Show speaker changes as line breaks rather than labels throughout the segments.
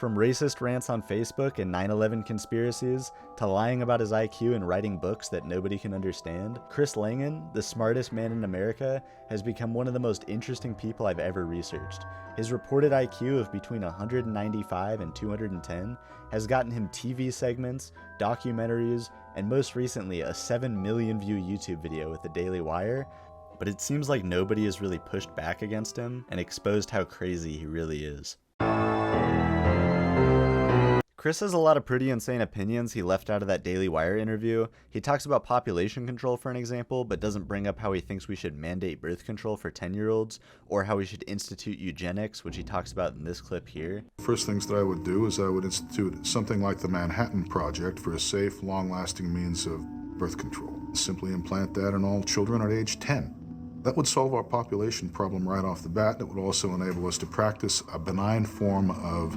From racist rants on Facebook and 9/11 conspiracies, to lying about his IQ and writing books that nobody can understand, Chris Langan, the smartest man in America, has become one of the most interesting people I've ever researched. His reported IQ of between 195 and 210 has gotten him TV segments, documentaries, and most recently a 7 million view YouTube video with the Daily Wire, but it seems like nobody has really pushed back against him and exposed how crazy he really is. Chris has a lot of pretty insane opinions he left out of that Daily Wire interview. He talks about population control for an example, but doesn't bring up how he thinks we should mandate birth control for 10-year-olds, or how we should institute eugenics, which he talks about in this clip here.
First things that I would do is I would institute something like the Manhattan Project for a safe, long-lasting means of birth control. Simply implant that in all children at age 10. That would solve our population problem right off the bat. It would also enable us to practice a benign form of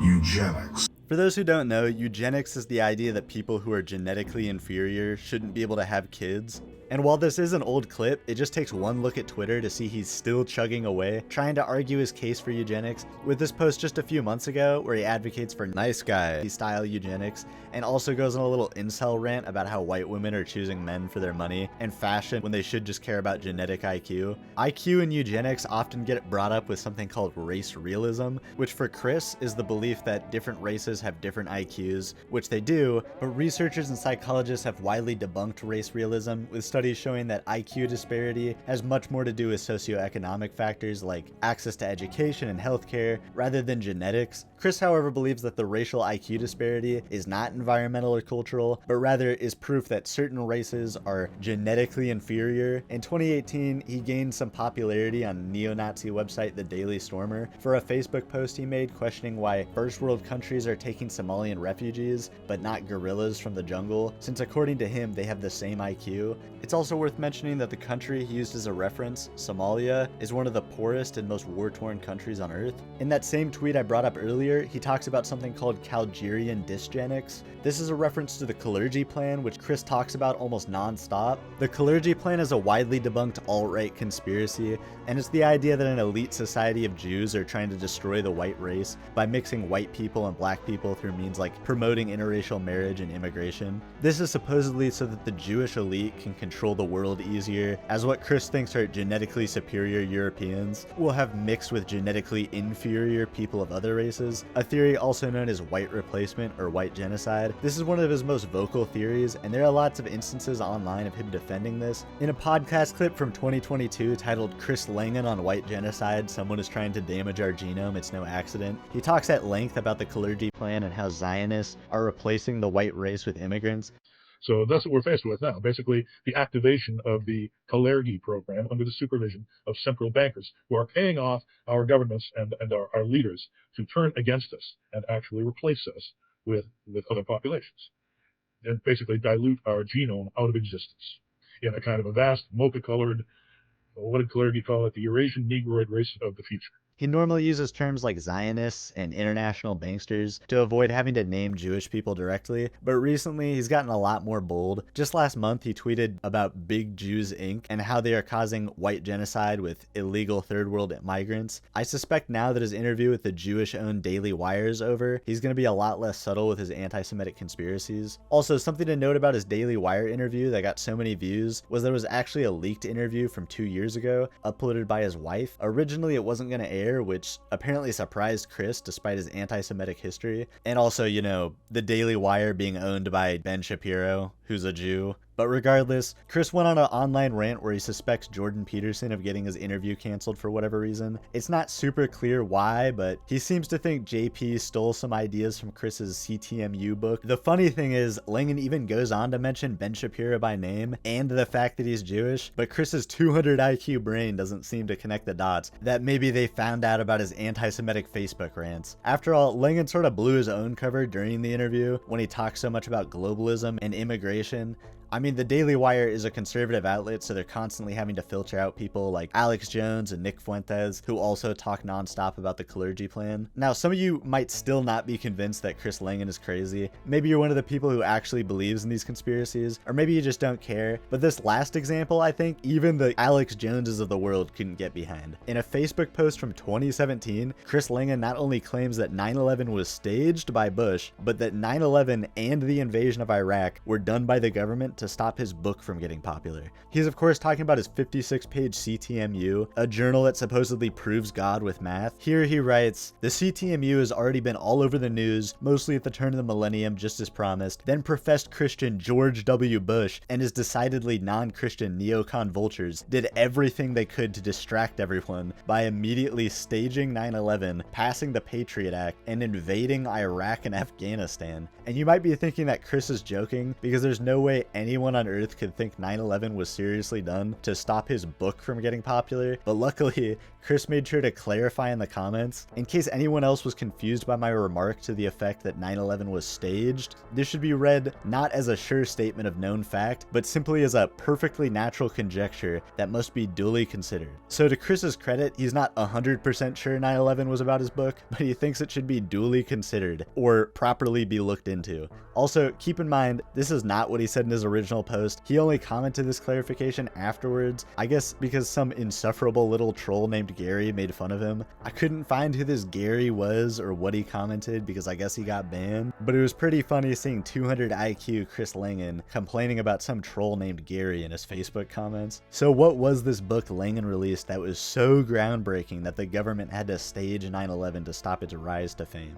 eugenics.
For those who don't know, eugenics is the idea that people who are genetically inferior shouldn't be able to have kids. And while this is an old clip, it just takes one look at Twitter to see he's still chugging away, trying to argue his case for eugenics, with this post just a few months ago where he advocates for nice guy style eugenics, and also goes on a little incel rant about how white women are choosing men for their money and fashion when they should just care about genetic IQ. IQ and eugenics often get brought up with something called race realism, which for Chris is the belief that different races have different IQs, which they do, but researchers and psychologists have widely debunked race realism, with studies showing that IQ disparity has much more to do with socioeconomic factors like access to education and healthcare rather than genetics. Chris, however, believes that the racial IQ disparity is not environmental or cultural, but rather is proof that certain races are genetically inferior. In 2018, he gained some popularity on neo-Nazi website The Daily Stormer for a Facebook post he made questioning why first world countries are taking Somalian refugees, but not gorillas from the jungle, since according to him, they have the same IQ. It's also worth mentioning that the country he used as a reference, Somalia, is one of the poorest and most war-torn countries on Earth. In that same tweet I brought up earlier, he talks about something called Calgerian dysgenics. This is a reference to the Kalergi Plan, which Chris talks about almost non-stop. The Kalergi Plan is a widely debunked alt-right conspiracy, and it's the idea that an elite society of Jews are trying to destroy the white race by mixing white people and black people through means like promoting interracial marriage and immigration. This is supposedly so that the Jewish elite can control the world easier, as what Chris thinks are genetically superior Europeans will have mixed with genetically inferior people of other races, a theory also known as white replacement or white genocide. This is one of his most vocal theories, and there are lots of instances online of him defending this. In a podcast clip from 2022 titled Chris Langan on White Genocide, Someone is Trying to Damage Our Genome, It's No Accident, he talks at length about the Kalergi Plan and how Zionists are replacing the white race with immigrants.
So that's what we're faced with now. Basically, the activation of the Kalergi program under the supervision of central bankers who are paying off our governments and our leaders to turn against us and actually replace us with other populations and basically dilute our genome out of existence in a kind of a vast, multicolored, what did Kalergi call it? The Eurasian Negroid race of the future.
He normally uses terms like Zionists and international banksters to avoid having to name Jewish people directly, but recently he's gotten a lot more bold. Just last month he tweeted about Big Jews Inc. and how they are causing white genocide with illegal third world migrants. I suspect now that his interview with the Jewish-owned Daily Wire is over, he's going to be a lot less subtle with his anti-Semitic conspiracies. Also, something to note about his Daily Wire interview that got so many views was there was actually a leaked interview from 2 years ago, uploaded by his wife. Originally it wasn't going to air, which apparently surprised Chris despite his anti-Semitic history. And also, you know, the Daily Wire being owned by Ben Shapiro, who's a Jew. But regardless, Chris went on an online rant where he suspects Jordan Peterson of getting his interview canceled for whatever reason. It's not super clear why, but he seems to think JP stole some ideas from Chris's CTMU book. The funny thing is, Langan even goes on to mention Ben Shapiro by name and the fact that he's Jewish, but Chris's 200 IQ brain doesn't seem to connect the dots that maybe they found out about his anti-Semitic Facebook rants. After all, Langan sort of blew his own cover during the interview when he talked so much about globalism and immigration. I mean, the Daily Wire is a conservative outlet, so they're constantly having to filter out people like Alex Jones and Nick Fuentes, who also talk nonstop about the Kalergi Plan. Now, some of you might still not be convinced that Chris Langan is crazy. Maybe you're one of the people who actually believes in these conspiracies, or maybe you just don't care. But this last example, I think even the Alex Joneses of the world couldn't get behind. In a Facebook post from 2017, Chris Langan not only claims that 9/11 was staged by Bush, but that 9/11 and the invasion of Iraq were done by the government to stop his book from getting popular. He's of course talking about his 56-page CTMU, a journal that supposedly proves God with math. Here he writes, "The CTMU has already been all over the news, mostly at the turn of the millennium, just as promised. Then professed Christian George W. Bush and his decidedly non-Christian neocon vultures did everything they could to distract everyone by immediately staging 9/11, passing the Patriot Act, and invading Iraq and Afghanistan." And you might be thinking that Chris is joking, because there's no way anyone on earth could think 9/11 was seriously done to stop his book from getting popular. But luckily, Chris made sure to clarify in the comments. In case anyone else was confused by my remark to the effect that 9/11 was staged, this should be read not as a sure statement of known fact, but simply as a perfectly natural conjecture that must be duly considered. So to Chris's credit, he's not 100% sure 9/11 was about his book, but he thinks it should be duly considered, or properly be looked into. Also, keep in mind, this is not what he said in his original post. He only commented this clarification afterwards, I guess because some insufferable little troll named Gary made fun of him. I couldn't find who this Gary was or what he commented because I guess he got banned, but it was pretty funny seeing 200 IQ Chris Langan complaining about some troll named Gary in his Facebook comments. So what was this book Langan released that was so groundbreaking that the government had to stage 9/11 to stop its rise to fame?